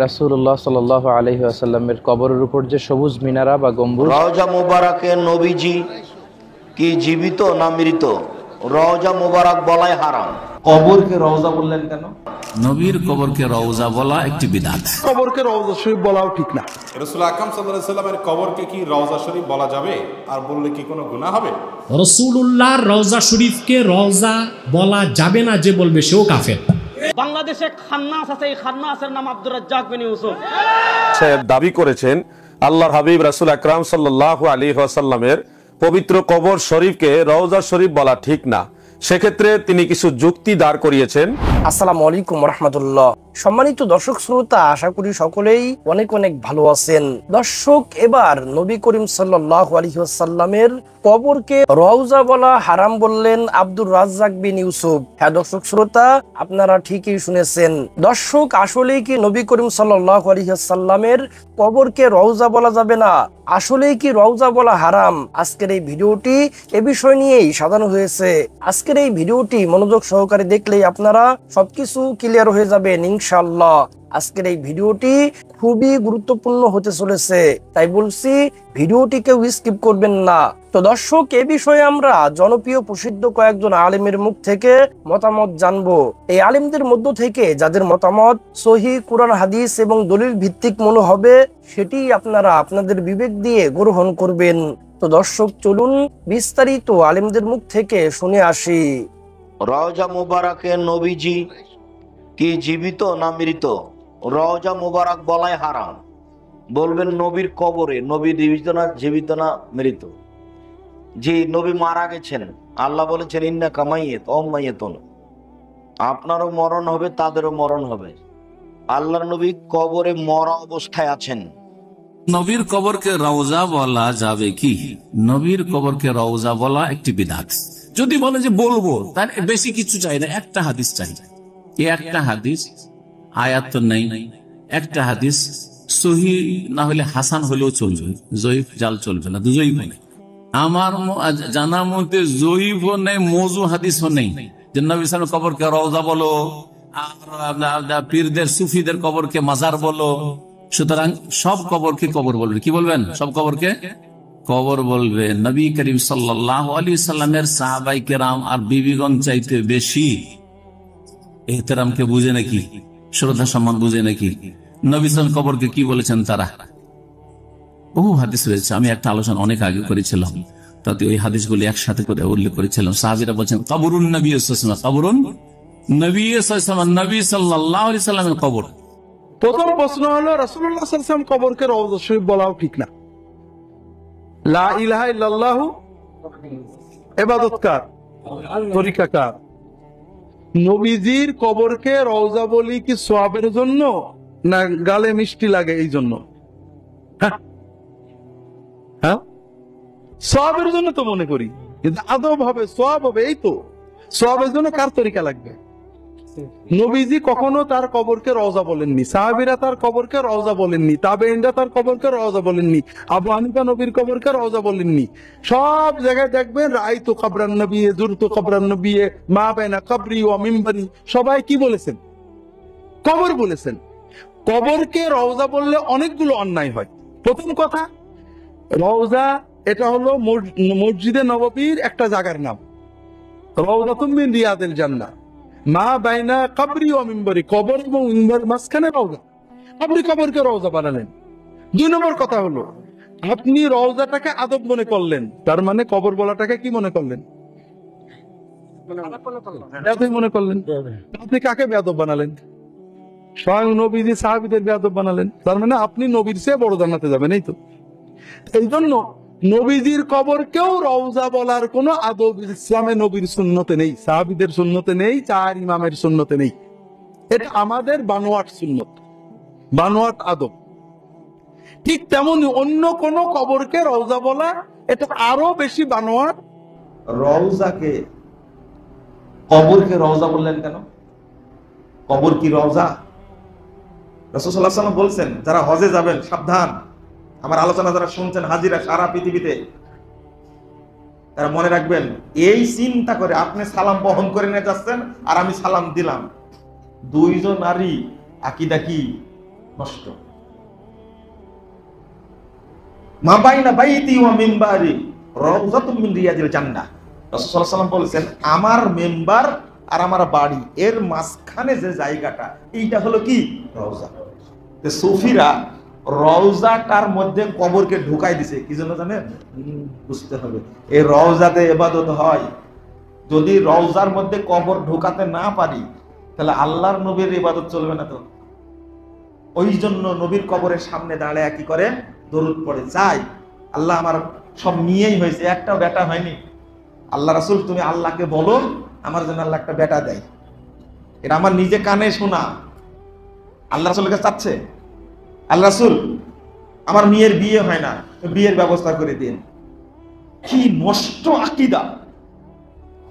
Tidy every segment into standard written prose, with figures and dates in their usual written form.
রাসূলুল্লাহ সাল্লাল্লাহু আলাইহি ওয়াসাল্লামের কবরের উপর যে সবুজ মিনারা বা গম্বুজ, রওজা মুবারকে নবীজি কি জীবিত না মৃত? রওজা মুবারক বলাই হারাম। কবরকে রওজা বললেন কেন? নবীর কবরকে রওজা বলা একটি বিদআত। কবরকে রওজা শরীফ বলাও ঠিক না। রাসূল আকরাম সাল্লাল্লাহু আলাইহি ওয়াসাল্লামের কবরকে কি রওজা শরীফ বলা যাবে? আর বললে কি কোনো গুনাহ হবে? রাসূলুল্লাহর রওজা শরীফকে রওজা বলা যাবে না, যে বলবে সেও কাফের। বাংলাদেশে খান্নাস আছে, এই খান্নাসের নাম আব্দুর রাজ্জাক বিন ইউসুফ সাহেব দাবি করেছেন আল্লাহর হাবিব রাসূল আকরাম সাল্লাল্লাহু আলাইহি ওয়াসাল্লামের পবিত্র কবর শরীফকে রওজা শরীফ বলা ঠিক না। সেক্ষেত্রে তিনি কিছু যুক্তি দাঁড় করিয়েছেন। আসসালামু আলাইকুম রাহমাতুল্লাহ। সম্মানিত দর্শক শ্রোতা, আশা করি সকলেই অনেক অনেক ভালো আছেন। দর্শক, এবার নবী করিম সাল্লাল্লাহু আলাইহি ওয়াসাল্লামের কবরকে রওজা বলা হারাম বললেন আব্দুর রাজ্জাক বিন ইউসুফ। হ্যাঁ দর্শক শ্রোতা, আপনারা ঠিকই শুনেছেন। দর্শক, আসলেই কি নবী করিম সাল্লাল্লাহু আলাইহি ওয়াসাল্লামের কবরকে রওজা বলা যাবে না? আসলেই কি রওজা বলা হারাম? আজকের এই ভিডিওটি এ বিষয় নিয়েই সাজানো হয়েছে। আজকের এই ভিডিওটি মনোযোগ সহকারে দেখলেই আপনারা সবকিছু ক্লিয়ার হয়ে যাবেন ইনশাআল্লাহ। আজকের এই ভিডিওটি খুবই গুরুত্বপূর্ণ হতে চলেছে, তাই বলছি ভিডিওটি কেউ স্কিপ করবেন না। তো দর্শক, এ বিষয়ে আমরা জনপ্রিয় প্রসিদ্ধ কয়েকজন আলেমের মুখ থেকে মতামত জানবো। এই আলেমদের মধ্য থেকে যাদের মতামত সহিহ কুরআন হাদিস এবং দলিল ভিত্তিক মনে হবে, সেটি আপনারা আপনাদের বিবেক দিয়ে গ্রহণ করবেন। তো দর্শক, চলুন বিস্তারিত আলেমদের মুখ থেকে শুনে আসি। রওজা মুবারকে নবীজি কি জীবিত না মৃত? রওজা মুবারক বলাই হারাম। বলবেন নবীর কবরে নবী জীবিত না মৃত? যে নবী মারা গেছেন, আল্লাহ বলেছেন ইন্নাকা মাইয়িত ওয়া মাইয়িতুন, আপনারও মরণ হবে, তাদেরও মরণ হবে। আল্লাহর নবী কবরে মরা অবস্থায় আছেন। নবীর কবরকে রওজা বলা যাবে কি? নবীর কবরকে রওজা বলা একটি বিদআত। যদি বলে যে বলবো, তার বেশি কিছু চাই না, একটা হাদিস চাই। একটা হাদিস, আয়াত তো নেই, একটা হাদিস সহিহ না হলে হাসান হলেও চলবে, জয়ীফ জাল চলবে না, দুজয়ই নেই। আমার জানা মতে জয়ীফও নেই, মওযু হাদিসও নেই যে নবী সাল্লাল্লাহু আলাইহি ওয়াসাল্লাম কবরকে রওজা বলো, আর পীরদের সুফিদের কবরকে মাজার বলো। সুতরাং সব কবরকে কবর বলবে। কি বলবেন? সব কবরকে কবর বলবে। নবী করিম সাল্লাল্লাহু আলাইহি ওয়াসাল্লামের সাহাবায়ে কেরাম আর বিবিগণ চাইতে বেশি এহতেরামকে বুঝে নাকি, শ্রদ্ধা সম্মান বুঝে নাকি? নবী সাল্লাল্লাহু কবরকে কি বলেছেন তারা? বহু হাদিস রয়েছে, আমি একটা আলোচনা অনেক আগে করেছিলাম, তাতে ওই হাদিসগুলি একসাথে করে উল্লেখ করেছিলাম। সাহাবীরা বলছেন কবরুন নবী সাল্লাল্লাহু আলাইহি ওয়াসাল্লাম, কবরুন নবী সাল্লাল্লাহু আলাইহি ওয়াসাল্লাম, নবী সাল্লাল্লাহু আলাইহি ওয়াসাল্লামের কবর। প্রথম প্রশ্ন হলো, রাসূলুল্লাহ সাল্লাল্লাহু আলাইহি ওয়াসাল্লাম কবরকে রওজা শরীফ বলাও ঠিক না। লা ইলাহা ইল্লাল্লাহু ইবাদতকার, তরিকাকার। নবীজির কবরকে রওজা বলি কি সওয়াবের জন্য, না গালে মিষ্টি লাগে এই জন্য? হ্যাঁ, সওয়াবের জন্য তো মনে করি, কিন্তু আদব হবে, সওয়াব হবে, এই তো। সওয়াবের জন্য কার তরিকা লাগবে? নবীজি কখনো তার কবরকে রওজা বলেননি, সাহাবীরা তার কবরকে রওজা বলেননি, তাবেঈনরা তার কবরকে রওজা বলেননি, আবু হানিফা নবীর কবরকে রওজা বলেননি। সব জায়গায় দেখবেন রাআইতু কবরান নবী, যুরতু কবরান নবী, মা বাইনা কবরি ওয়া মিম্বরি, সবাই কি বলেছেন? কবর বলেছেন। কবরকে রওজা বললে অনেকগুলো অন্যায় হয়। প্রথম কথা, রওজা এটা হলো মসজিদে নববীর একটা জায়গার নাম। রওজাতুম মিন রিয়াদিল জান্নাহ, মা বাইনা কবরি ওয়া মিম্বরি, কবর এবং মিম্বর মাঝখানে রওজা। আপনি কবরকে রওজা বানালেন। দুই নম্বর কথা হলো, আপনি রওজাটাকে আদব মনে করলেন, তার মানে কবর বলাটাকে কি মনে করলেন? বেয়াদব মনে করলেন। আপনি কাকে বেয়াদব বানালেন? স্বয়ং নবীজি সাহাবীদের বেয়াদব বানালেন, তার মানে আপনি নবীর চেয়ে বড় জান্নাতে যাবেন, এই তো। এই জন্য নবীজির কবরকেও রওজা বলার কোনো আদব ইসলামে নবীর সুন্নতে নেই, সাহাবীদের সুন্নতে নেই, চার ইমামের সুন্নতে নেই। এটা আমাদের বানোয়াট সুন্নত, বানোয়াট আদব। ঠিক তেমনি অন্য কোন কবরকে রওজা বলা, এটা আরো বেশি বানোয়াট। রওজাকে, কবরকে রওজা বললেন কেন? কবর কি রওজা? রাসূল সাল্লাল্লাহু আলাইহি ওয়াসাল্লাম বলছেন, যারা হজে যাবেন সাবধান। আমার আলোচনা যারা শুনছেন হাজিরা সারা পৃথিবীতে, তারা মনে রাখবেন, এই চিন্তা করে আপনি সালাম বহন করে নিয়ে যাচ্ছেন আর আমি সালাম দিলাম, দুইজন নারী আকীদা কি নষ্ট। মা বাইনা বাইতি ওয়া মিম্বারি রাউযাতুম মিন রিয়াদিল জান্নাহ। রাসূল সাল্লাল্লাহু আলাইহি ওয়াসাল্লাম বলেছেন, আমার মেম্বার আর আমার বাড়ি এর মাঝখানে যে জায়গাটা, এইটা হলো কি রওজা। তো সুফিরা রওজাটার মধ্যে কবরকে ঢুকাই দিছে, কি জন্য জানেন? বুঝতে হবে, এই রওজাতে ইবাদত হয়। যদি রওজার মধ্যে কবর ঢুকাতে না পারি, তাহলে আল্লাহর নবীর ইবাদত চলবে না। তো ওই জন্য নবীর কবরের সামনে দাঁড়ায় কি করে? দরুদ পড়ে, চাই আল্লাহ আমার সব নিয়েই হয়েছে, একটা বেটা হয়নি। আল্লাহ রাসূল, তুমি আল্লাহকে বলো আমার জন্য আল্লাহ একটা বেটা দেয়। এটা আমার নিজে কানে শোনা, আল্লাহ রাসূলকে চাচ্ছে, আল্লাহ রাসূল আমার মেয়ের বিয়ে হয় না, বিয়ের ব্যবস্থা করে দিন। কি নষ্ট আকীদা!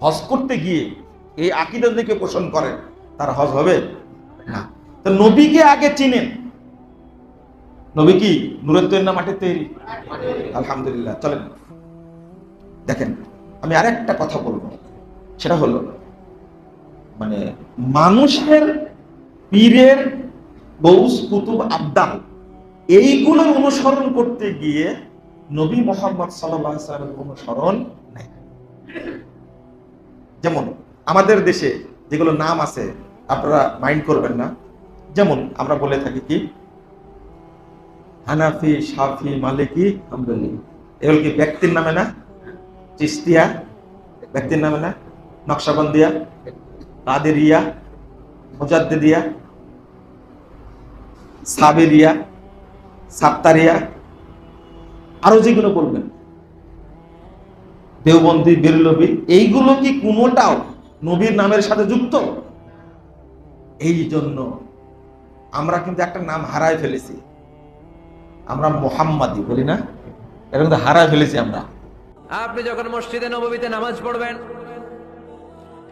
হজ করতে গিয়ে এই আকীদা যদি কেউ পোষণ করে, তার হজ হবে না। তো নবীকে আগে চিনেন। নবী কি নূরের তৈরি না মাটির তৈরি? আলহামদুলিল্লাহ। চলেন দেখেন, আমি আরেকটা কথা বলবো, সেটা হলো মানে মানুষের পীরের গৌস কুতুব আবদাল এইগুলো অনুসরণ করতে গিয়ে নবী মুহাম্মদ সাল্লাল্লাহু আলাইহি ওয়াসাল্লামের অনুসরণ নাই। যেমন আমাদের দেশে যেগুলো নাম আছে, আপনারা মাইন্ড করবেন না, যেমন আমরা বলে থাকি কি হানাফি, শাফি, মালিকি, হাম্বলি, এগুলো কি ব্যক্তির নামে না? চিশতিয়া ব্যক্তির নামে না? নকশবন্দিয়া, কাদেরিয়া, মুজাদ্দিদিয়া, সাবেরিয়া, সাত্তারিয়া, আরো যেগুলো বলবেন, দেওবন্দি, বেরলভী, এইগুলো কি কোনোটাও নবীর নামের সাথে যুক্ত? এই জন্য আমরা কিন্তু একটা নাম হারায় ফেলেছি, আমরা মুহাম্মাদি বলি না, এটা কিন্তু হারায় ফেলেছি আমরা। আপনি যখন মসজিদে নববীতে নামাজ পড়বেন,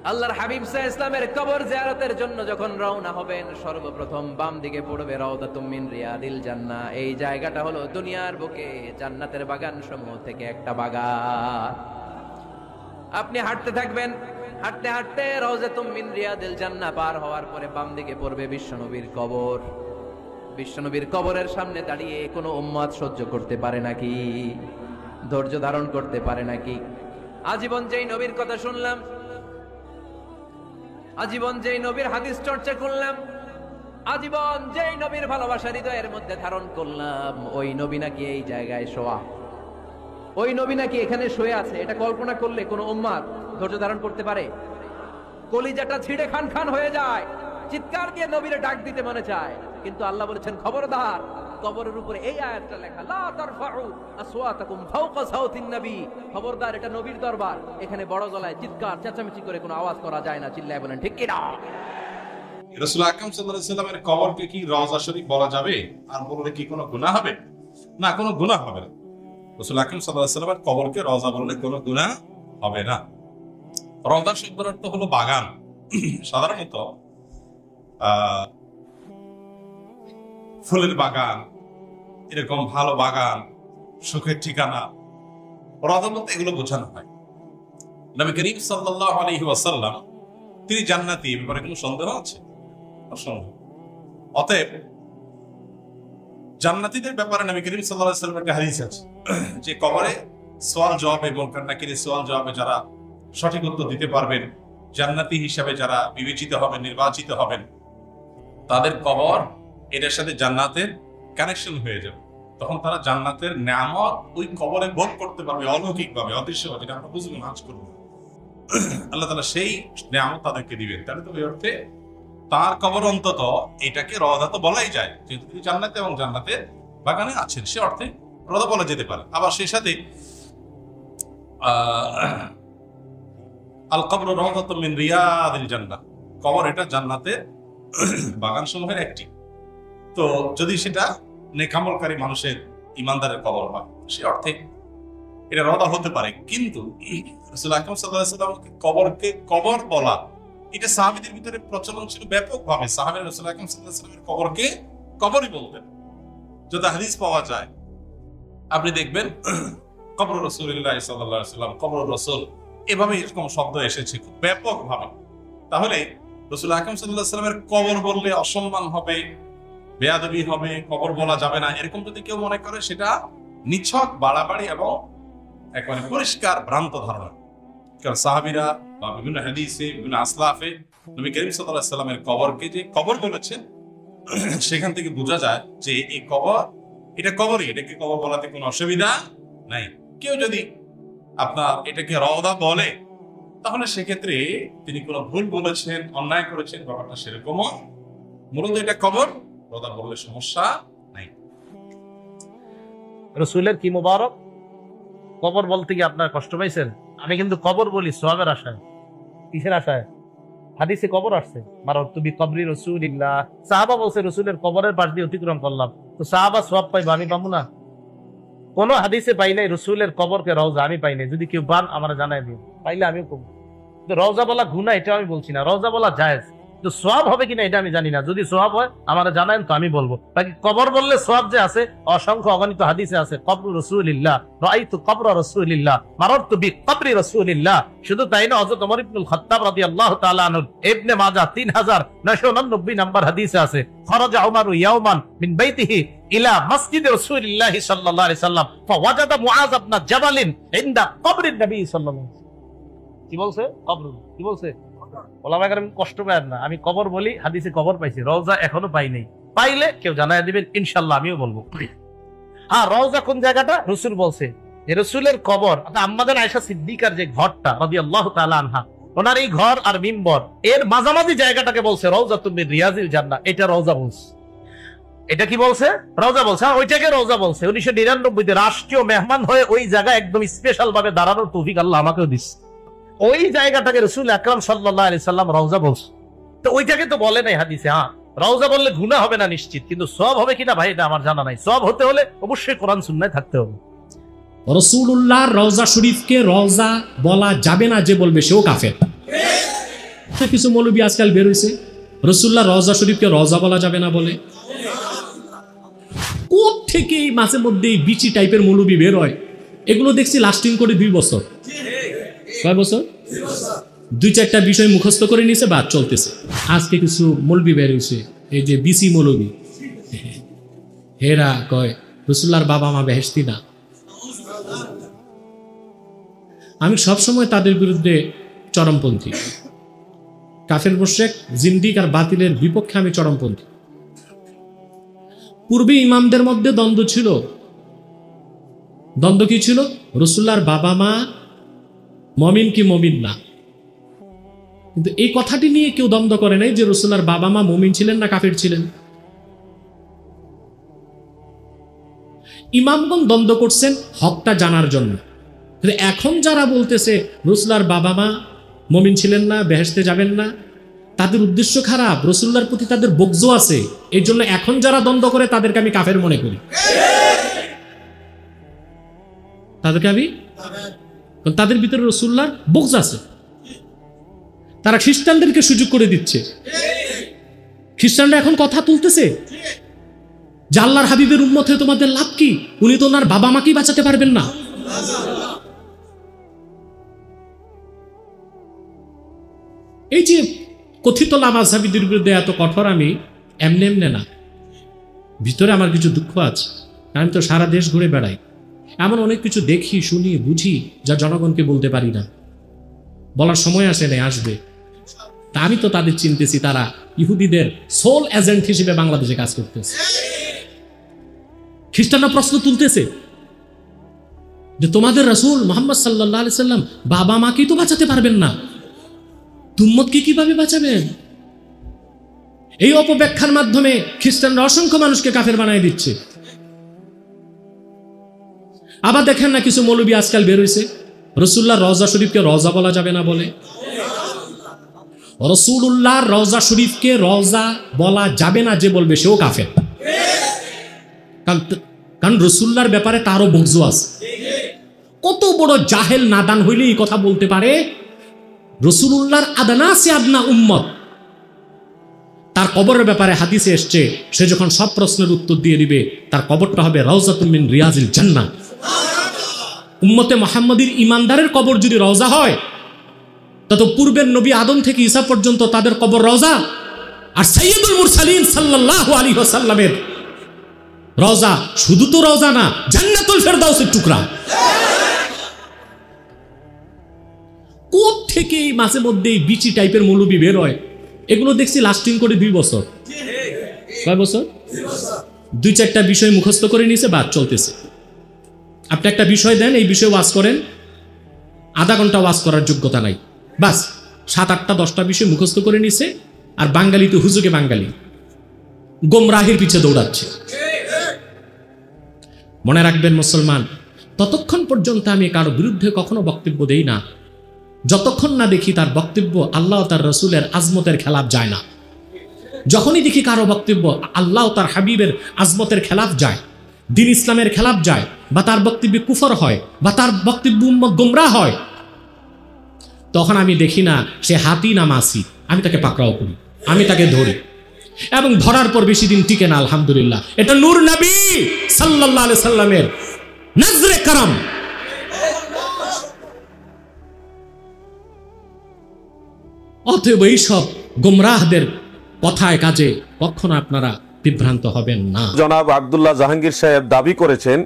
আল্লাহর হাবিব সাল্লাল্লাহু আলাইহি ওয়াসাল্লামের কবর জিয়ারতের জন্য যখন রওনা হবেন, সর্বপ্রথম বাম দিকে পড়বে রাউদাতুম মিন রিয়াদিল জান্নাহ। এই জায়গাটা হলো দুনিয়ার বুকে জান্নাতের বাগান সমূহ থেকে একটা বাগান। আপনি হাঁটতে থাকবেন, হাঁটতে হাঁটতে রাউদাতুম মিন রিয়াদিল জান্নাহ পার হওয়ার পরে বাম দিকে পড়বে বিশ্বনবীর কবর। বিশ্বনবীর কবরের সামনে দাঁড়িয়ে কোনো উম্মত সহ্য করতে পারে নাকি? ধৈর্য ধারণ করতে পারে নাকি? আজীবন যেই নবীর কথা শুনলাম, আজীবন যেই নবীর হাদিস চর্চা করলাম, আজীবন যেই নবীর ভালোবাসা হৃদয়ের মধ্যে ধারণ করলাম, ওই নবী নাকি এই জায়গায় শোয়া, ওই নবী নাকি এখানে শুয়ে আছে, এটা কল্পনা করলে কোনো উম্মত ধৈর্য ধারণ করতে পারে? কলিজাটা ছিঁড়ে খান খান হয়ে যায়, চিৎকার দিয়ে নবীরে ডাক দিতে মনে চায়। কিন্তু আল্লাহ বলেছেন খবরদার, কবরের উপরে এই আয়াতটা লেখা, লা তারফাউ আসওয়াতাকুম ফাওকা সাউতিন নবী, খবরদার এটা নবীর দরবার, এখানে বড় গলায় চিৎকার চেঁচামেচি করে কোনো আওয়াজ করা যায় না। চিল্লায় বলেন ঠিক কি না? রাসূল আকরাম সাল্লাল্লাহু আলাইহি ওয়াসাল্লামের কবরকে কি রওজা শরীফ বলা যাবে আর বললে কি কোনো গুনাহ হবে? না, কোনো গুনাহ হবে না। রাসূল আকরাম সাল্লাল্লাহু আলাইহি ওয়াসাল্লামের কবরকে রওজা বললে কোনো গুনাহ হবে না। রওজা শব্দের অর্থ হলো বাগান। সাধারণত ফুলের বাগান, এরকম ভালো বাগান, সুখের ঠিকানা, রওজা বলতে এগুলো বোঝানো হয়। নবী করিম সাল্লাল্লাহু আলাইহি ওয়াসাল্লাম তিনি জান্নাতি, এ ব্যাপারে কোনো সন্দেহ আছে? অসন্দেহ। অতএব জান্নাতীদের ব্যাপারে নবী করিম সাল্লাল্লাহু আলাইহি ওয়াসাল্লামের একটা হাদিস আছে যে কবরে সওয়াল জবাবে মুনকার নাকিরের সওয়াল জবাবে যারা সঠিক উত্তর দিতে পারবেন, জান্নাতি হিসাবে যারা বিবেচিত হবেন, নির্বাচিত হবেন, তাদের কবর এটার সাথে জান্নাতের কানেকশন হয়ে যাবে। তখন তারা জান্নাতের নিয়ামত ওই কবরে ভোগ করতে পারবে অলৌকিকভাবে, অদৃশ্যভাবে, যেটা আমরা বুঝবো না, আজ করবো। আল্লাহ তাআলা সেই নিয়ামত তাদেরকে দিবেন। তাহলে তো ওই অর্থে তার কবর অন্তত এটাকে রওজা তো বলাই যায়, যেহেতু তিনি জান্নাতে এবং জান্নাতের বাগানে আছেন, সে অর্থে রওজা বলা যেতে পারে। আবার সেই সাথে আল কবর রাউযাতুম মিন রিয়াদিল জান্নাহ, কবর এটা জান্নাতের বাগান সমূহের একটি। তো যদি সেটা নেকামলকারী মানুষের, ইমানদারের কবর হয়, সে অর্থে এটা রওজা হতে পারে। কিন্তু রাসূল আকরাম সাল্লাল্লাহু আলাইহি ওয়াসাল্লাম কবরকে কবর বলা, এটা সাহাবীদের ভিতরে প্রচলন ছিল ব্যাপকভাবে। সাহাবীরা রাসূল আকরাম সাল্লাল্লাহু আলাইহি ওয়াসাল্লামের কবরকে কবরই বলতেন। যত হাদিস পাওয়া যায় আপনি দেখবেন কবর রাসূলুল্লাহ সাল্লাল্লাহু আলাইহি ওয়াসাল্লাম, কবর রাসূল, এভাবে এরকম শব্দ এসেছে খুব ব্যাপকভাবে। তাহলে রাসূল আকরাম সাল্লাল্লাহু আলাইহি ওয়াসাল্লামের কবর বললে অসম্মান হবে, বেয়াদবি হবে, কবর বলা যাবে না, এরকম যদি কেউ মনে করে সেটা নিছক বাড়াবাড়ি এবং একেবারে পরিষ্কার ভ্রান্ত ধারণা। কারণ সাহাবীরা বা বিভিন্ন হাদিসে, বিভিন্ন আসলাফে নবী করিম সাল্লাল্লাহু আলাইহি ওয়াসাল্লামের কবরকে যে কবর বলেছেন, সেখান থেকে বোঝা যায় যে এই কবর এটা কবরই, এটাকে কবর বলাতে কোনো অসুবিধা নাই। কেউ যদি আপনার এটাকে রওজা বলে তাহলে সেক্ষেত্রে তিনি কোনো ভুল বলেছেন, অন্যায় করেছেন, ব্যাপারটা সেরকমও। মূলত এটা কবর, রওজা বললে সমস্যা নাই। রসুলের কি মুবারক, কবর বলতে কি আপনার কষ্ট পাইছেন? আমি কিন্তু কবর বলি সওয়াবের আশায়। কিসের আশায়? হাদিসে কবর আসছে, মারারতু বিকবরি রাসূলিল্লাহ। সাহাবা বলছে রসুলের কবরের পাশ দিয়ে অতিক্রম করলাম, তো সাহাবা সওয়াব পাইবে, আমি পাবো না? কোন হাদিসে পাই নাই রসুলের কবরকে রওজা, আমি পাই নাই। যদি কেউ পান আমার জানাই দিন, পাইলে আমিও কবো। রওজা বলা গুনাহ এটা আমি বলছি না, রওজা বলা জায়েজ, তো সওয়াব হবে কিনা এটা আমি জানি না। যদি সওয়াব হয় আমার জানায়েন তো আমি বলবো। বাকি কবর বললে সওয়াব যে আছে অসংখ্য অগণিত হাদিসে আছে, কবর রাসূলিল্লাহ, রাআইতু কবর রাসূলিল্লাহ, মারারতু বিকবরি রাসূলিল্লাহ। শুধু তাই না, হযরত ওমর ইবনুল খাত্তাব রাদিয়াল্লাহু তাআলা আনহু ইবনে মাজাহ 3999 নাম্বার হাদিসে আছে, খরাজা উমর ইয়াওমান মিন বাইতিহি ইলা মসজিদ রাসূলিল্লাহ সাল্লাল্লাহু আলাইহি সাল্লাম ফাওয়াজাদা মুআয ইবনে জাবালিন ইনদা কবরিন নবী সাল্লাল্লাহু আলাইহি সাল্লাম। কি বলছে? কবর। কি বলছে? ওলামায়ে কেরাম কষ্ট পায় না, আমি কবর বলি, হাদিসে কবর পাইছি, রওজা এখনো পাই নাই। পাইলে কেউ জানায় দিবেন, ইনশাআল্লাহ আমিও বলবো। হ্যাঁ, রওজা কোন জায়গাটা? রাসূল বলছে যে রাসূলের কবর, আমাদের আয়েশা সিদ্দিকার যে ঘরটা রাদিয়াল্লাহু তাআলা আনহা, ওনার এই ঘর আর মিম্বর এর মাঝামাঝি জায়গাটাকে বলছে রাউযাতুম মিন রিয়াজিল জান্নাহ। এটা রওজা বলছে। এটা কি বলছে? রওজা বলছে। হ্যাঁ, ওইটাকে রওজা বলছে। 1999 তে রাষ্ট্রীয় মেহমান হয়ে ওই জায়গায় একদম স্পেশাল ভাবে দাঁড়ানোর তৌফিক আল্লাহ আমাকেও দিচ্ছে। ওই জায়গাটাকে রাসূল আকরাম সাল্লাল্লাহু আলাইহি সাল্লাম রওজা বলছে। তো ওইটাকে তো বলে নাই হাদিসে। হ্যাঁ, রওজা বললে গুনাহ হবে না নিশ্চিত, কিন্তু সওয়াব হবে কিনা ভাই এটা আমার জানা নাই। সওয়াব হতে হলে অবশ্যই কোরআন সুন্নাহ থাকতে হবে। রাসূলুল্লাহর রওজা শরীফকে রওজা বলা যাবে না যে বলবে সেও কাফের। কিছু মৌলবী আজকাল বের হইছে রাসূলুল্লাহর রওজা শরীফকে রওজা বলা যাবে না বলে। কোথা থেকে এই মাঝে মধ্যে বিচি টাইপের মৌলবী বের হয়, এগুলো দেখছি লাস্টিং করে 2 বছর। কয় বছর? 2-4টা বিষয় মুখস্থ করে নিছে, বাদ চলতেছে। আজকে কিছু মৌলবী বের হইছে, এই যে বিসি মৌলবী, হেরা কয় রাসূলুল্লাহর বাবা মা বেহেশতি না। আমি সবসময় তাদের বিরুদ্ধে চরমপন্থী, কাফের মুশরিক জিন্দিক আর বাতিলের বিপক্ষে আমি চরমপন্থী। পূর্বে ইমামদের মধ্যে দ্বন্দ্ব ছিল। দ্বন্দ্ব কি ছিল? রাসূলুল্লাহর বাবা মা মুমিন কি মুমিন না। কিন্তু এই কথাটি নিয়ে কেউ দ্বন্দ্ব করে নাই যে রাসূলুল্লাহর বাবা মা মুমিন ছিলেন না কাফের ছিলেন। ইমামগণ দ্বন্দ্ব করছেন হকটা জানার জন্য। এখন যারা বলতেছে রাসূলুল্লাহর বাবা মা মুমিন ছিলেন না, বেহেশতে যাবেন না, তাদের উদ্দেশ্য খারাপ, রাসূলুল্লাহর প্রতি তাদের বগজ আছে। এই জন্য এখন যারা দ্বন্দ্ব করে তাদেরকে আমি কাফের মনে করি। তাদেরকে আমি, তাদের ভিতরে রাসূলুল্লাহর বগজ আছে। তারা খ্রিস্টানদেরকে সুযোগ করে দিচ্ছে। খ্রিস্টানরা এখন কথা তুলতেছে যে আল্লাহর হাবিবের উম্মত হয়ে তোমাদের লাভ কি? উনি তো ওনার বাবা মাকেই বাঁচাতে পারবেন না। এই যে কথিত লামাযহাবীদের বিরুদ্ধে এত কঠোর, আমি এমনে এমনে না, ভিতরে আমার কিছু দুঃখ আছে। আমি তো সারা দেশ ঘুরে বেড়াই, এমন অনেক কিছু দেখি, শুনি, বুঝি যা জনগণকে বলতে পারি না, বলার সময় আসে নাই, আসবে। তা আমি তো তাদের চিনতেছি, তারা ইহুদিদের সোল এজেন্ট হিসেবে বাংলাদেশে কাজ করতেছে। খ্রিস্টানরা প্রশ্ন তুলতেছে যে তোমাদের রাসূল মুহাম্মদ সাল্লাল্লাহু আলাইহি সাল্লাম বাবা মাকেই তো বাঁচাতে পারবেন না, উম্মতকে কিভাবে বাঁচাবেন? এই অপব্যাখ্যার মাধ্যমে খ্রিস্টানরা অসংখ্য মানুষকে কাফের বানায় দিচ্ছে। আবার দেখেন না কিছু মৌলবী আজকাল বের হইছে রাসূলুল্লাহর রওজা শরীফকে রওজা বলা যাবে না বলে। রাসূলুল্লাহর রওজা শরীফকে রওজা বলা যাবে না যে বলবে সেও কাফের। কারণ রাসূলুল্লাহর ব্যাপারে তারও বগজ আছে। কত বড় জাহেল নাদান হইলে এই কথা বলতে পারে? রাসূলুল্লাহর আদনা সে আদনা উম্মত, তার কবরের ব্যাপারে হাদিসে এসছে, সে যখন সব প্রশ্নের উত্তর দিয়ে দিবে তার কবরটা হবে রাউযাতুম মিন রিয়াজিল জান্নাহ। উম্মতে মুহাম্মাদীর ইমানদারের কবর যদি রওজা হয়, তো তত পূর্বের নবী আদম থেকে ঈসা পর্যন্ত তাদের কবর রওজা, আর সাইয়্যিদুল মুরসালিন সাল্লাল্লাহু আলাইহি ওয়াসাল্লামের রওজা শুধু তো রওজা না, জান্নাতুল ফেরদাউসের টুকরা। কোথ থেকে এই মাঝে মধ্যে এই বিচি টাইপের মৌলবি বের হয়, এগুলো দেখছি লাস্টিং করে 2 বছর। কয় বছর? 2-4টা বিষয় মুখস্থ করে নিয়েছে, বাদ চলতেছে। আপনি একটা বিষয় দেন, এই বিষয়ে ওয়াজ করেন, আধা ঘন্টা ওয়াজ করার যোগ্যতা নাই, বাস 7-8-10টা বিষয় মুখস্থ করে নিছে, আর বাঙালি তো হুজুগে বাঙালি গোমরাহির পিছে দৌড়াচ্ছে। মনে রাখবেন মুসলমান, ততক্ষণ পর্যন্ত আমি কারো বিরুদ্ধে কখনো বক্তব্য দেই না যতক্ষণ না দেখি তার বক্তব্য আল্লাহ তার রসুলের আজমতের খেলাফ যায় না। যখনই দেখি কারো বক্তব্য আল্লাহ তার হাবিবের আজমতের খেলাফ যায়, দিন ইসলামের খেলাফ যায়, বা তার বক্তব্যে কুফর হয়, বা তার বক্তব্য গোমরাহ হয়, তখন আমি দেখি না সে হাতি না মাসি, আমি তাকে পাকড়াও করি, আমি তাকে ধরি, এবং ধরার পর বেশি দিন টিকে না। আলহামদুলিল্লাহ, এটা নূর নবী সাল্লাল্লাহু আলাইহি সাল্লামের নজরে করম। অতএব এইসব গোমরাহদের কথায় কাজে কখনো আপনারা বিভ্রান্ত হবেন না। জনাব আব্দুল্লাহ জাহাঙ্গীর সাহেব দাবি করেছেন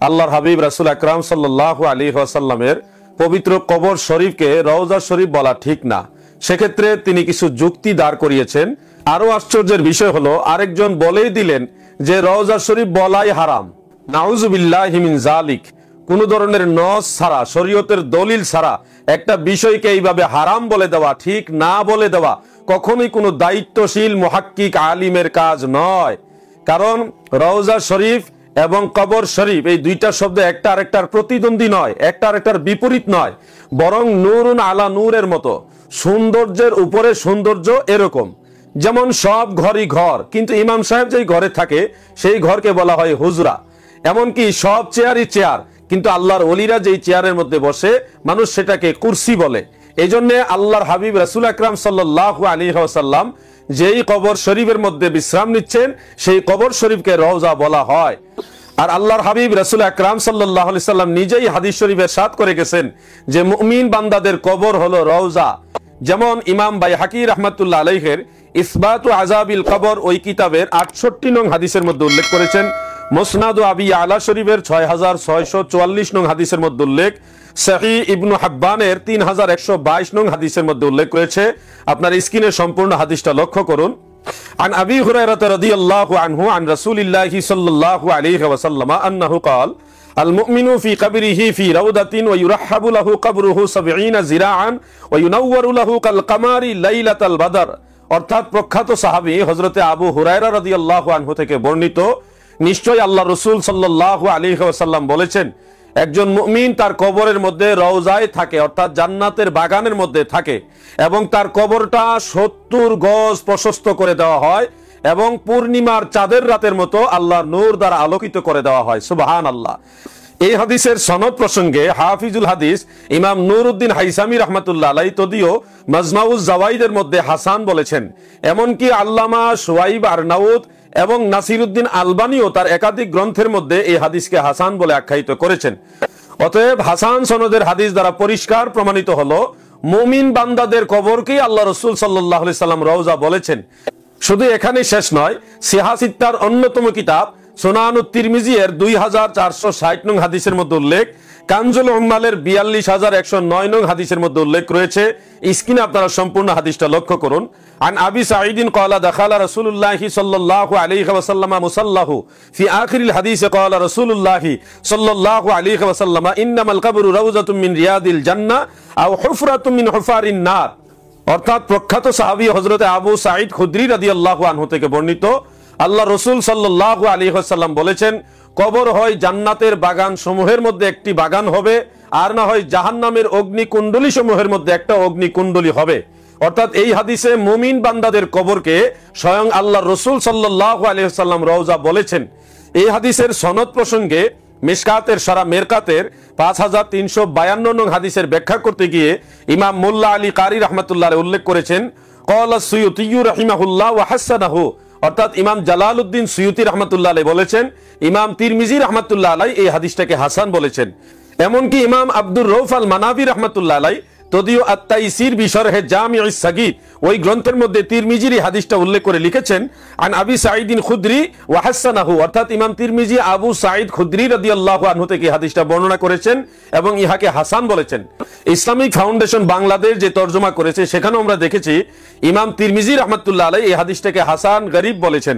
আল্লাহর হাবিব রাসূল আকরাম সাল্লাল্লাহু আলাইহি ওয়াসাল্লামের পবিত্র কবর শরীফকে রওজা শরীফ বলা ঠিক না। সেক্ষেত্রে তিনি কিছু যুক্তি দাঁড় করিয়েছেন। আরো আশ্চর্যের বিষয় হলো, আরেকজন বলেই দিলেন যে রওজা শরীফ বলাই হারাম। নাউজুবিল্লাহি মিন যালিক। কোন ধরনের নস ছাড়া, শরীয়তের দলিল ছাড়া একটা বিষয়কে এইভাবে হারাম বলে দেওয়া, ঠিক না বলে দেওয়া কখনোই কোনো দায়িত্বশীল মুহাক্কিক আলিমের কাজ নয়। কারণ রওজা শরীফ এবং কবর শরীফ এই দুইটা শব্দ একটা আরেকটার প্রতিদ্বন্দ্বী নয়, একটা আরেকটার বিপরীত নয়, বরং নূরুন আলা নূরের মতো। সৌন্দর্যের উপরে সৌন্দর্য এরকম। যেমন সব ঘরই ঘর, কিন্তু ইমাম সাহেব যেই ঘরে থাকে সেই ঘরকে বলা হয় হুজরা। এমনকি সব চেয়ারই চেয়ার, কিন্তু আল্লাহর ওলিরা যেই চেয়ারের মধ্যে বসে মানুষ সেটাকে কুরসি বলে। এই জন্য আল্লাহর হাবিব রাসূল আকরাম সাল্লাল্লাহু আলাইহি ওয়াসাল্লাম যেই কবর শরীফের মধ্যে বিশ্রাম নিচ্ছেন সেই কবর শরীফকে রওজা বলা হয়। আর আল্লাহর হাবিব রাসূল আকরাম সাল্লাল্লাহু আলাইহি সাল্লাম নিজেই হাদিস শরীফে ইরশাদ করে গেছেন যে মুমিন বান্দাদের কবর হলো রওজা। যেমন ইমাম বাইহাকি রাহমাতুল্লাহ আলাইহির ইসবাতু আযাবিল কবর ওই কিতাবের 68 নং হাদিসের মধ্যে উল্লেখ করেছেন। মুসনাদ আবি আলা শরীফের 6644 নং হাদিসের মধ্যে উল্লেখ, সহিহ ইবনু হিব্বানের 3122 নং হাদিসের মধ্যে উল্লেখ করেছে। আপনার স্ক্রিনে সম্পূর্ণ হাদিসটা লক্ষ্য করুন। عن أبي هريرة رضي الله عنه عن رسول الله صلى الله عليه وسلم أنه قال المؤمن في قبره في روضة ويرحب له قبره 70 ذراعا وينور له كالقمر ليلة البدر। অর্থাৎ প্রখ্যাত সাহাবী হযরতে আবু হুরায়রা রাদিয়াল্লাহু আনহু থেকে বর্ণিত, নিশ্চয় আল্লাহ রাসূল সাল্লাল্লাহু আলাইহি ওয়াসাল্লাম বলেছেন, একজন মুমিন তার কবরের মধ্যে রওজায় থাকে, অর্থাৎ জান্নাতের বাগানের মধ্যে থাকে, এবং তার কবরটা 70 গজ প্রশস্ত করে দেওয়া হয় এবং পূর্ণিমার চাঁদের রাতের মতো আল্লাহর নূর দ্বারা আলোকিত করে দেওয়া হয়। সুবহানাল্লাহ। এই হাদিসের সনদ প্রসঙ্গে হাফিজুল হাদিস ইমাম নুরউদ্দিন হাইসামি রাহমাতুল্লাহ আলাইহি তদিও মাজমাউজ জাওয়াইদের মধ্যে হাসান বলেছেন। এমনকি আল্লামা শুয়াইব আরনাউত এবং নাসিরউদ্দিন আলবানিও তার একাধিক গ্রন্থের মধ্যে এই হাদিসকে হাসান বলে আখ্যায়িত করেছেন। অতএব হাসান সনদের হাদিস দ্বারা পরিষ্কার প্রমাণিত হলো মুমিন বান্দাদের কবরকেই আল্লাহ রাসূল সাল্লাল্লাহু আলাইহি সাল্লাম রওজা বলেছেন। শুধু এখানেই শেষ নয়, সিহাসিত্তার অন্যতম কিতাব সুনানুত তিরমিজি এর 2460 নং হাদিসের মধ্যে উল্লেখ, কানজুল উম্মালের 42109 নং হাদিসের মধ্যে উল্লেখ রয়েছে। স্ক্রিনে আপনারা সম্পূর্ণ হাদিসটা লক্ষ্য করুন। আন আবি সাঈদিন ক্বালা দাখালা রাসূলুল্লাহি সাল্লাল্লাহু আলাইহি ওয়াসাল্লাম মুসাল্লাহু ফি আখিরিল হাদিস ক্বালা রাসূলুল্লাহি সাল্লাল্লাহু আলাইহি ওয়াসাল্লাম ইন্নামাল কবরু রাউযাতুম মিন রিয়াদিল জান্নাহ আও হুফরাতুম মিন হুফারিন নার। অর্থাৎ প্রখ্যাত সাহাবী হযরতে আবু সাঈদ খুদরি রাদিয়াল্লাহু আনহু থেকে বর্ণিত, আল্লাহ রাসূল সাল্লাল্লাহু আলাইহি ওয়াসাল্লাম বলেছেন, কবর হয় জান্নাতের বাগান সমূহের মধ্যে একটি বাগান হবে, আর না হয় জাহান্নামের অগ্নিকুণ্ডলী সমূহের মধ্যে একটা অগ্নিকুণ্ডলী হবে। অর্থাৎ এই হাদিসে মুমিন বান্দাদের কবরকে স্বয়ং আল্লাহ রাসূল সাল্লাল্লাহু আলাইহি ওয়াসাল্লাম রওজা বলেছেন। এই হাদিসের সনদ প্রসঙ্গে মিশকাতের সারা মেরকাতের 5352 নং হাদিসের ব্যাখ্যা করতে গিয়ে ইমাম মোল্লা আলী কারি রাহমাতুল্লাহ আলাইহি উল্লেখ করেছেন, ক্বালা সুয়ুতি রাহিমাহুল্লাহ ওয়া হাসানাহু। অর্থাৎ ইমাম জালালউদ্দিন সুয়ুতি রাহমাতুল্লাহ আলাইহি বলেছেন, ইমাম তিরমিজি রাহমাতুল্লাহ আলাইহি এই হাদিসটাকে হাসান বলেছেন। এমনকি ইমাম আব্দুর রউফ আল মানাবি রাহমাতুল্লাহ আলাইহি তদিও আত-তাইসির বিশরহে জামিউস সাগীর ওই গ্রন্থের মধ্যে তিরমিজির এই হাদিসটা উল্লেখ করে লিখেছেন, আন আবি সাঈদিন খুদরি ওয়া হাসানাহু, অর্থাৎ ইমাম তিরমিজি আবু সাঈদ খুদরি রাদিয়াল্লাহু আনহু থেকে হাদিসটা বর্ণনা করেছেন এবং ইহাকে হাসান বলেছেন। ইসলামিক ফাউন্ডেশন বাংলাদেশ যে তরজমা করেছে সেখানেও আমরা দেখেছি ইমাম তিরমিজি রাহমাতুল্লাহ আলাইহি এই হাদিসটাকে হাসান গরীব বলেছেন,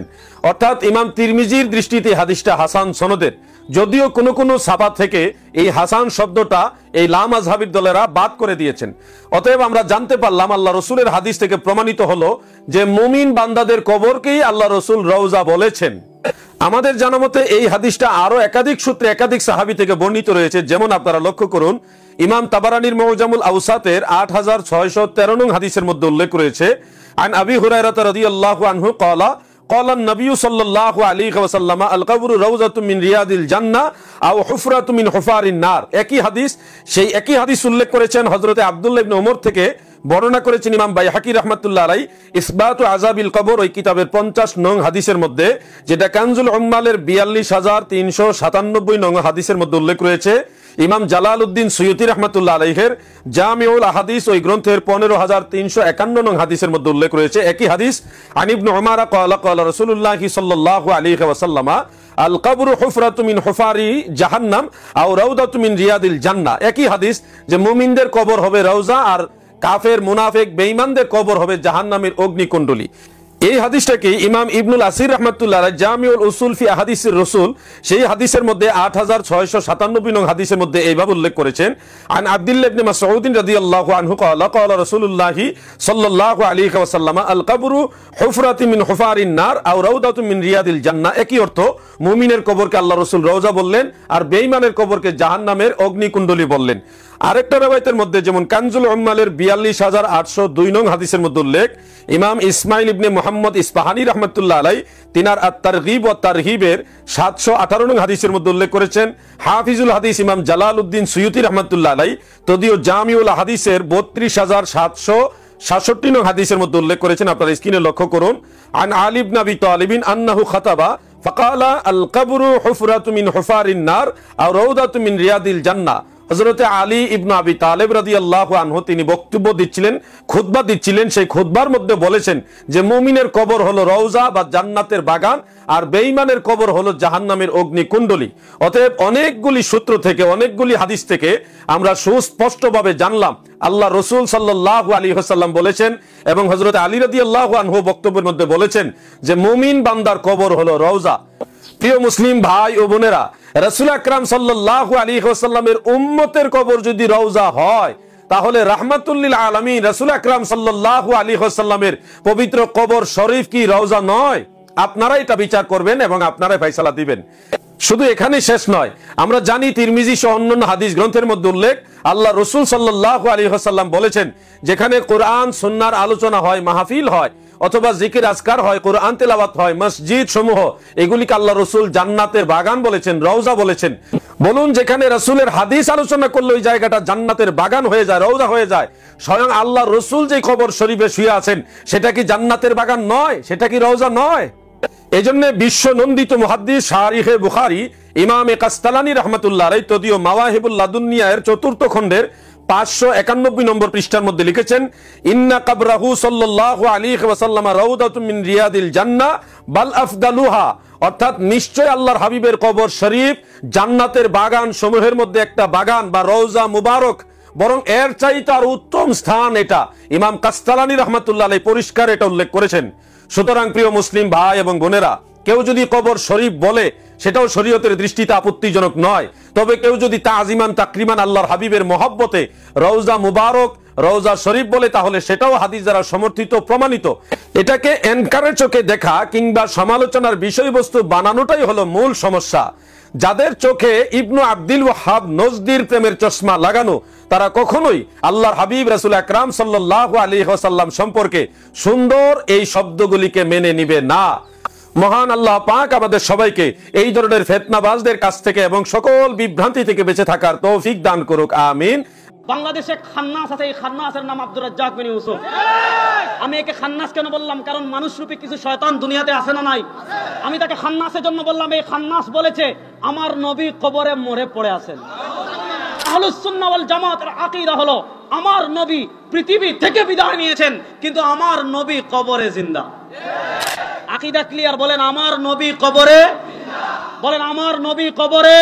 অর্থাৎ ইমাম তিরমিজির দৃষ্টিতে হাদিসটা হাসান সনদের। যদিও কোনো কোনো সাবা থেকে এই হাসান শব্দটা এই লা মাযহাবির দলেরা বাদ করে দিয়েছেন। অতএব আমরা জানতে পারলাম আল্লাহ রসুলের হাদিস থেকে প্রমাণিত হলো যে মুমিন বান্দাদের কবরকেই আল্লাহ রসুল রওজা বলেছেন। আমাদের জানা মতে এই হাদিসটা আরো একাধিক সূত্রে একাধিক সাহাবী থেকে বর্ণিত রয়েছে। যেমন আপনারা লক্ষ্য করুন, ইমাম তাবারানির মুজামুল আওসাতের 8613 নং হাদিসের মধ্যে উল্লেখ রয়েছে, আন আবি হুরায়রা রাদিয়াল্লাহু আনহু ক্বালা ক্বালা নবী সাল্লাল্লাহু আলাইহি ওয়াসাল্লাম আল কবরু রাওজাতুম মিন রিয়াদিল জান্নাহ আও হুফরাতুম মিন হুফারিন নার। একই হাদিস, সেই একই হাদিস উল্লেখ করেছেন হযরতে আব্দুল্লাহ ইবনে ওমর থেকে, বর্ণনা করেছেন ইমাম বাইহাকি রাহমাতুল্লাহ আলাইহি ইসবাতু আযাবিল কবর ওই কিতাবের 50 নং হাদিসের মধ্যে, যেটা কানজুল উম্মালের 42397 নং হাদিসের মধ্যে উল্লেখ রয়েছে। ইমাম জালালউদ্দিন সুয়ুতি রাহমাতুল্লাহ আলাইহির জামিউল আহাদিস ওই গ্রন্থের 15351 নং হাদিসের মধ্যে উল্লেখ রয়েছে একই হাদিস, আন ইবনে উমর ক্বালা ক্বালা রাসূলুল্লাহ সাল্লাল্লাহু আলাইহি ওয়াসাল্লাম আল কবরু হুফরাতুম মিন হুফারি জাহান্নাম আও রাউদাতুম মিন রিয়াদিল জান্নাহ। একই হাদিস যে মুমিনদের কবর হবে রওজা আর কাফের মুনাফিক বেঈমানদের কবর হবে জাহান্নামের অগ্নিকুণ্ডলী। এই হাদিসটাকে ইমাম ইবনুল আসির রাহমাতুল্লাহ আলাইহি জামিউল উসুল ফি আহাদিসির রাসূল সেই হাদিসের মধ্যে 8697 নং হাদিসের মধ্যে এইভাবে উল্লেখ করেছেন, আন আব্দুল্লাহ ইবনে মাসউদ রাদিয়াল্লাহু আনহু ক্বালা ক্বালা রাসূলুল্লাহ সাল্লাল্লাহু আলাইহি ওয়াসাল্লাম আল কবরু হুফরাতুম মিন হুফারিন নার আও রাউদাতুম মিন রিয়াদিল জান্নাহ। একই অর্থ, মুমিনের কবরকে আল্লাহ রাসূল রওজা বললেন আর বেঈমানের কবরকে জাহান্নামের অগ্নিকুণ্ডলী বললেন। আরেকটা রওয়ায়াতের মধ্যে যেমন কানজুল উম্মালের 42802 নং হাদিসের মধ্যে উল্লেখ, ইমাম ইসমাইল ইবনে মুহাম্মদ ইসফাহানি রাহমাতুল্লাহ আলাইহি তিনার আত-তারগীব ওয়া তারহিবের 718 নং হাদিসের মধ্যে উল্লেখ করেছেন। হাফিজুল হাদিস ইমাম জালালউদ্দিন সুয়ুতি রাহমাতুল্লাহ আলাইহি তদিও জামিউল হাদিসের 32767 নং হাদিসের মধ্যে উল্লেখ করেছেন। আপনারা স্ক্রিনে লক্ষ্য করুন, আন আলী ইবনে আবি তালিবিন আন্নাহু খাতাবা ফাকালা আল কবরু হুফরাতুম মিন হুফারিন নার আও রাউদাতুম মিন রিয়াদিল জান্নাহ। হযরতে আলী ইবনে আবি তালেব রাদিয়াল্লাহু আনহু তিনি বক্তব্য দিচ্ছিলেন, খুতবা দিচ্ছিলেন। সেই খুতবার মধ্যে বলেছেন যে মুমিনের কবর হলো রওজা বা জান্নাতের বাগান আর বেঈমানের কবর হলো জাহান্নামের অগ্নিকুণ্ডলী। অতএব অনেকগুলি সূত্র থেকে অনেকগুলি হাদিস থেকে আমরা সুস্পষ্টভাবে জানলাম আল্লাহ রাসূল সাল্লাল্লাহু আলাইহি ওয়াসাল্লাম বলেছেন এবং হযরতে আলী রাদিয়াল্লাহু আনহু বক্তব্যের মধ্যে বলেছেন যে মুমিন বান্দার কবর হলো রওজা। প্রিয় মুসলিম ভাই ও বোনেরা, রাসূল আকরাম সাল্লাল্লাহু আলাইহি ওয়াসাল্লামের উম্মতের কবর যদি রওজা হয় তাহলে রাহমাতুল লিল আলামিন রাসূল আকরাম সাল্লাল্লাহু আলাইহি ওয়াসাল্লামের পবিত্র কবর শরীফ কি রওজা নয়? আপনারা এটা বিচার করবেন এবং আপনারাই ফয়সালা দিবেন। শুধু এখানে শেষ নয়, আমরা জানি তিরমিজি সহ অন্যান্য হাদিস গ্রন্থের মধ্যে উল্লেখ আল্লাহ রাসূল সাল্লাল্লাহু আলাইহি ওয়াসাল্লাম বলেছেন, যেখানে কোরআন সুন্নাহর আলোচনা হয়, মাহফিল হয় অথবা জিকির আজকার হয়, কোরআন তেলাওয়াত হয়, মসজিদ সমূহ এগুলিকে আল্লাহ রাসূল জান্নাতের বাগান বলেছেন, রওজা বলেছেন। বলুন, যেখানে রাসূলের হাদিস আলোচনা করলে ওই জায়গাটা জান্নাতের বাগান হয়ে যায়, রওজা হয়ে যায়, স্বয়ং আল্লাহ রাসূল যে কবর শরীফে শুয়ে আছেন সেটা কি জান্নাতের বাগান নয়? সেটা কি রওজা নয়? এজন্য বিশ্ব নন্দিত মুহাদ্দিস শারিহে বুখারী ইমামে কাসতালানী রাহমাতুল্লাহ আলাইহি তদীয় মাওয়াহিবুল লাদুনিয়ার 4th খণ্ডের 591 নম্বর পৃষ্ঠার মধ্যে লিখেছেন, ইন্না কবরাহু সাল্লাল্লাহু আলাইহি ওয়াসাল্লাম রাউদাতুম মিন রিয়াদিল জান্নাহ বাল আফদালুহা, অর্থাৎ নিশ্চয় আল্লাহর হাবিবের কবর শরীফ জান্নাতের বাগান সমূহের মধ্যে একটা বাগান বা রওজা মুবারক, বরং এর চাইতে আর উত্তম স্থান এটা। ইমাম কাসতালানী রাহমাতুল্লাহ আলাইহি পরিষ্কার এটা উল্লেখ করেছেন। সুতরাং প্রিয় মুসলিম ভাই এবং বোনেরা, কেউ যদি কবর শরীফ বলে সেটাও শরীয়তের দৃষ্টিতে আপত্তিজনক নয়, তবে কেউ যদি তাজিমান তাকরিমান আল্লাহর হাবিবের মহব্বতে রওজা মুবারক রওজা শরীফ বলে তাহলে সেটাও হাদিস দ্বারা সমর্থিত প্রমাণিত। এটাকে এনকারের চোখে দেখা কিংবা সমালোচনার বিষয়বস্তু বানানোটাই হলো মূল সমস্যা। যাদের চোখে ইবনু আব্দুল ওয়াহাব নজদির প্রেমের চশমা লাগানো, তারা কখনোই আল্লাহর হাবিব রাসূল আকরাম সাল্লাল্লাহু আলাইহি ওয়াসাল্লাম সম্পর্কে সুন্দর এই শব্দগুলিকে মেনে নিবে না। মহান আল্লাহ পাক আমাদের সবাইকে এই ধরনের ফিতনাবাজদের কাছ থেকে এবং সকল বিভ্রান্তি থেকে বেঁচে থাকার তৌফিক দান করুক, আমিন। বাংলাদেশে খান্নাস আছে, এই খান্নাসের নাম আব্দুর রাজ্জাক বিন ইউসুফ। আমি একে খান্নাস কেন বললাম? কারণ মানুষরূপী কিছু শয়তান দুনিয়াতে আছে না নাই? আমি তাকে খান্নাসের জন্য বললাম, এই খান্নাস বলেছে আমার নবী কবরে মরে পড়ে আছেন। আহলুস সুন্নাহ ওয়াল জামাতের আকীদা হলো আমার নবী পৃথিবী থেকে বিদায় নিয়েছেন, কিন্তু আমার নবী কবরে জিন্দা। আকীদা ক্লিয়ার? বলেন আমার নবী কবরে, বলেন আমার নবী কবরে,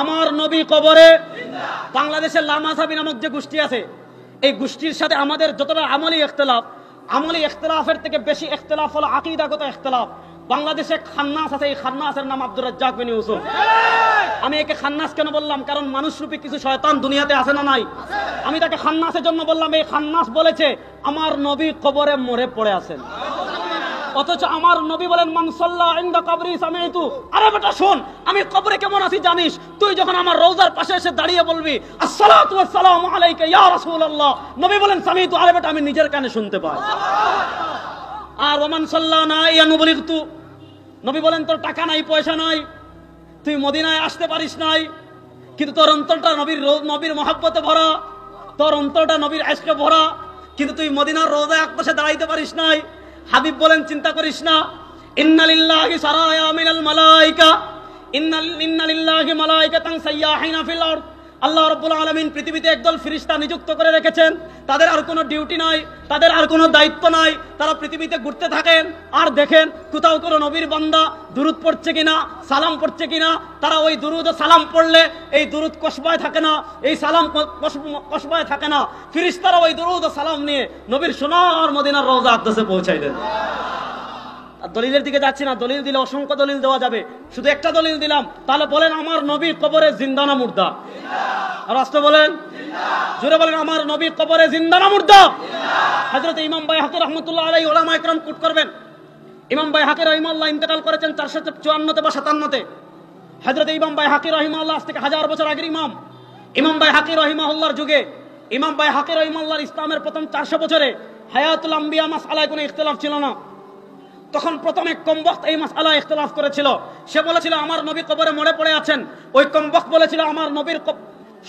আমার নবী কবরে। বাংলাদেশের লামাযাবি নামক যে গোষ্ঠী আছে, এই গোষ্ঠীর সাথে আমাদের যতটা আমলি ইখতিলাফের থেকে বেশি ইখতিলাফ হলো আকীদাগত ইখতিলাফ। বাংলাদেশে খান্নাস আছে, এই খান্নাসের নাম আব্দুর রাজ্জাক বিন ইউসুফ। আমি একে খান্নাস কেন বললাম? কারণ মানুষরূপী কিছু শয়তান দুনিয়াতে আছে না নাই? আমি তাকে খান্নাসের জন্য বললাম, এই খান্নাস বলেছে আমার নবী কবরে মরে পড়ে আছেন, অথচ আমার নবী বলেন মান সাল্লা ইনদা কবরি সামিতু। আরে বেটা শোন, আমি কবরে কেমন আছি জানিস? তুই যখন আমার রওজার পাশে এসে দাঁড়িয়ে বলবি আসসালাতু ওয়াসসালামু আলাইকা ইয়া রাসূলুল্লাহ, নবী বলেন সামিতু। আরে বেটা আমি নিজের কানে শুনতে পাই। আর ওমান সাল্লা না ইয়ানু বলিতু, নবী বলেন তোর টাকা নাই, পয়সা নাই, তুই মদিনায় আসতে পারিস নাই, কিন্তু তোর অন্তরটা নবীর মহব্বতে ভরা, তোর অন্তরটা নবীর ইশকে ভরা, কিন্তু তুই মদিনার রওজায় একপাশে দাঁড়াইতে পারিস নাই। হাবিব বলেন চিন্তা করিস না, ইন্না লিল্লাহি সারায়া মিনাল মালাইকা, ইন্না লিল্লাহি মালাইকাতান সাইয়াহিনা ফিল আরদ। আল্লাহ রাব্বুল আলামিন পৃথিবীতে একদল ফেরেশতা নিযুক্ত করে রেখেছেন, তাদের আর কোনো ডিউটি নাই, তাদের আর কোনো দায়িত্ব নাই, তারা পৃথিবীতে ঘুরতে থাকেন আর দেখেন কোথাও কোনো নবীর বান্দা দুরূদ পড়ছে কিনা, সালাম পড়ছে কিনা। তারা ওই দুরূদ ও সালাম পড়লে এই দুরূদ কসবায় থাকে না, এই সালাম কসবায় থাকে না। ফেরেশতারা ওই দুরূদ ও সালাম নিয়ে নবীর সোনার মদিনার রওজা আকদাসে পৌঁছায় দেন। আর দলিলের দিকে যাচ্ছি না, দলিল দিলে অসংখ্য দলিল দেওয়া যাবে, শুধু একটা দলিল দিলাম। তাহলে বলেন আমার নবী কবরে জিন্দা না মুর্দা? আর আসতে বলেন, জোরে বলেন আমার নবী কবরে জিন্দা না মুর্দা? হযরত ইমাম বাইহাকী রাহমাতুল্লাহ আলাইহি উলামা ইকরাম কোট করবেন। ইমাম বাইহাকী রাহিমাহুল্লাহ ইন্তেকাল করেছেন 454 বা 57-তে। হযরত ইমাম বাইহাকী রাহিমাহুল্লাহ আজ থেকে 1000 বছর আগের ইমাম। ইমাম বাইহাকী রাহিমাহুল্লাহর যুগে, ইমাম বাইহাকী রাহিমাহুল্লাহর ইসলামের প্রথম 400 বছরে হায়াতুল আম্বিয়া মাসআলায় কোনো ইখতিলাফ ছিল না। তখন প্রথমে কমবক্ত এই মাসআলা ইখতিলাফ করেছিল। সে বলেছিল আমার নবী কবরে মরে পড়ে আছেন। ওই কমবক্ত বলেছিল আমার নবীর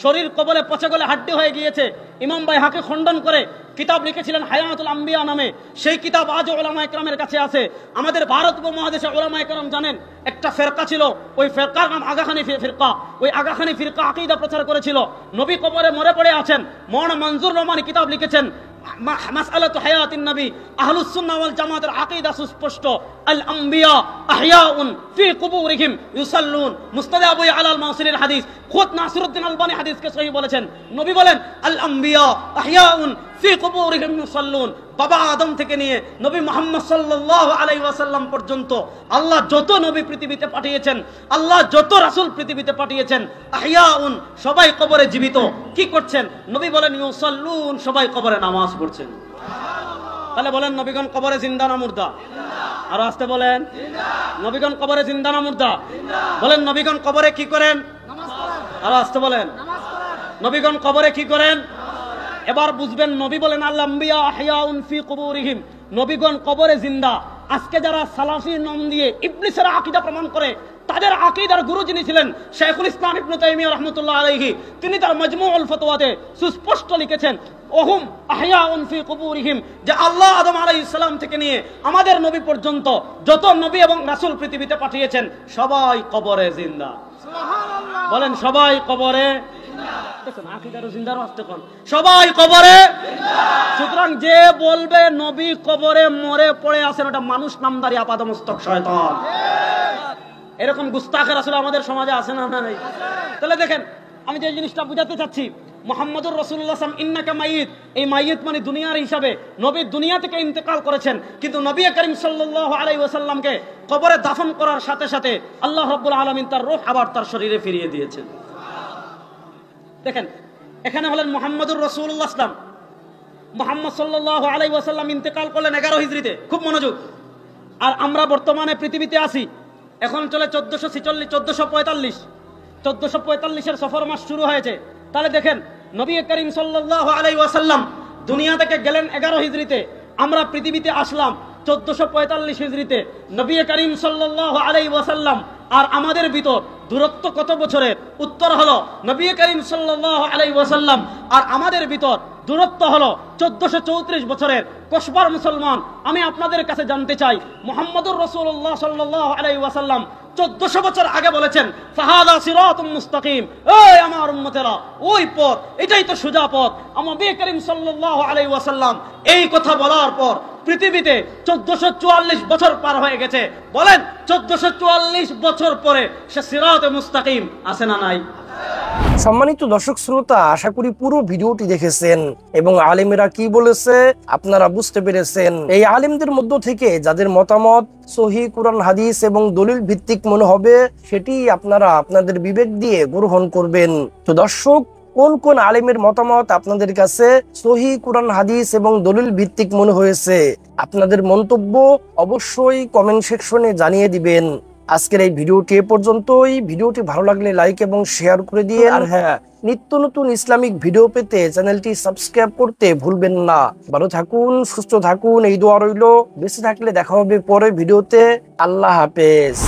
শরীর কবরে পচে গলে হাড্ডি হয়ে গিয়েছে। ইমাম বাইহাকী খণ্ডন করে কিতাব লিখেছিলেন হায়াতুল আম্বিয়া নামে। সেই কিতাব আজও উলামা ইকরামের কাছে আছে। আমাদের ভারত উপমহাদেশে উলামা ইকরাম জানেন একটা ফিরকা ছিল, ওই ফিরকার নাম আগাখানী ফিরকা। ওই আগাখানী ফিরকা আকীদা প্রচার করেছিল নবী কবরে মরে পড়ে আছেন। মাওলানা মনজুর রহমানী কিতাব লিখেছেন মাসআলাতু হায়াতিন নবী। আহলুস সুন্নাহ ওয়াল জামাতের আকীদা সুস্পষ্ট, আল আম্বিয়া আহইয়াউন ফি কুবুরিহিম ইউসাল্লুন। মুসনাদ আবু ইয়ালা আল মাওসিলির হাদিস, খুদ নাসিরউদ্দিন আলবানী হাদিসকে সহিহ বলেছেন। নবী বলেন আল আম্বিয়া আহইয়াউন ফি কুবুরিহিম ইউসাল্লুন। বাবা আদম থেকে নিয়ে নবী মুহাম্মদ সাল্লাল্লাহু আলাইহি ওয়াসাল্লাম পর্যন্ত আল্লাহ যত নবী পৃথিবীতে পাঠিয়েছেন, আল্লাহ যত রাসূল পৃথিবীতে পাঠিয়েছেন, আহইয়াউন সবাই কবরে জীবিত। কি করছেন? নবী বলেন ইউসাল্লুন, সবাই কবরে নামাজ পড়ছেন। তাহলে বলেন নবীগণ কবরে জিন্দা না মুর্দা? আর আসতে বলেন নবীগণ কবরে জিন্দা না মুর্দা? বলেন নবীগণ কবরে কি করেন? আর আসতে বলেন নবীগণ কবরে কি করেন? এবার বুঝবেন নবী বলেন আল আম্বিয়া আহইয়াউন ফি কুবুরিহিম, নবীগণ কবরে জিন্দা। আজকে যারা সালাফি নাম দিয়ে ইবলিসের আকীদা প্রমাণ করে, তাদের আকীদার গুরু যিনি ছিলেন শাইখুল ইসলাম ইবনে তাইমিয়া রাহমাতুল্লাহ আলাইহি, তিনি তার মাজমুউল ফতওয়াতে সুস্পষ্ট লিখেছেন ওহুম আহইয়াউন ফি কুবুরিহিম, যে আল্লাহ আদম আলাইহিস সালাম থেকে নিয়ে আমাদের নবী পর্যন্ত যত নবী এবং রাসূল পৃথিবীতে পাঠিয়েছেন সবাই কবরে জিন্দা। সুবহানাল্লাহ। বলেন সবাই কবরে সবাই কবরে। সুতরাং যে বলবে নবী কবরে মরে পড়ে আছেন, ওটা মানুষ নামদারি আপাদমস্তক শয়তান। এরকম গুস্তাখের আসলে আমাদের সমাজে আছে না নাই? তাহলে দেখেন আমি যে জিনিসটা বুঝাতে চাচ্ছি, মুহাম্মদুর রাসূলুল্লাহ সাল্লাল্লাহু আলাইহি ওয়াসাল্লাম ইন্নাকা মাইয়িত, এই মাইয়িত মানে দুনিয়ার হিসাবে নবী দুনিয়া থেকে ইন্তেকাল করেছেন, কিন্তু নবী করিম সাল্লাল্লাহু আলাইহি ওয়াসাল্লামকে কবরে দাফন করার সাথে সাথে আল্লাহ রাব্বুল আলামিন তার রূহ আবার তার শরীরে ফিরিয়ে দিয়েছেন। দেখেন এখানে হলেন মুহাম্মদুর রাসূলুল্লাহ সাল্লাল্লাহু আলাইহি ওয়াসাল্লাম। মুহাম্মদ সাল্লাল্লাহু আলাইহি ওয়াসাল্লাম ইন্তেকাল করলেন 11 হিজরিতে। খুব মনোযোগ। আর আমরা বর্তমানে পৃথিবীতে আছি, এখন চলে 1445 সফর মাস শুরু হয়েছে। তাহলে দেখেন নবী করিম সাল্লাল্লাহু আলাইহি ওয়াসাল্লাম দুনিয়া থেকে গেলেন 11 হিজরিতে, আমরা পৃথিবীতে আসলাম 1445 হিজরিতে। নবী করিম সাল্লাল্লাহু আলাইহি ওয়াসাল্লাম আর আমাদের ভিতর দূরত্ব কত বছরের? উত্তর হলো নবী করিম সাল্লাল্লাহু আলাইহি ওয়াসাল্লাম আর আমাদের ভিতর দূরত্ব হলো 1434 বছরের। কসবার মুসলমান, আমি আপনাদের কাছে জানতে চাই মুহাম্মদুর রাসূলুল্লাহ সাল্লাল্লাহু আলাইহি ওয়াসাল্লাম 1400 বছর আগে বলেছেন ফাহাদা সিরাতুম মুস্তাকিম, এই আমার উম্মতেরা ওই পথ, এটাই তো সোজা পথ। আমার নবী করিম সাল্লাল্লাহু আলাইহি ওয়াসাল্লাম এই কথা বলার পর পৃথিবীতে 1444 বছর পার হয়ে গেছে। বলেন 1444 বছর পরে সে সিরাতে মুস্তাকিম আছে না নাই? সম্মানিত দর্শক শ্রোতা, আশা করি পুরো ভিডিওটি দেখেছেন এবং আলেমেরা কি বলেছে আপনারা বুঝতে পেরেছেন। এই আলেমদের মধ্য থেকে যাদের মতামত সহিহ কুরআন হাদিস এবং দলিল ভিত্তিক মনে হবে সেটি আপনারা আপনাদের বিবেক দিয়ে গ্রহণ করবেন। তো দর্শক, কোন কোন আলেমের মতামত আপনাদের কাছে সহিহ কুরআন হাদিস এবং দলিল ভিত্তিক মনে হয়েছে আপনাদের মন্তব্য অবশ্যই কমেন্ট সেকশনে জানিয়ে দিবেন। আজকের এই ভিডিওটি এ পর্যন্তই। ভিডিওটি ভালো লাগলে লাইক এবং শেয়ার করে দিয়ে, আর হ্যাঁ, নিত্য নতুন ইসলামিক ভিডিও পেতে চ্যানেলটি সাবস্ক্রাইব করতে ভুলবেন না। ভালো থাকুন, সুস্থ থাকুন, এই দোয়া রইল। বেঁচে থাকলে দেখা হবে পরের ভিডিওতে। আল্লাহ হাফেজ।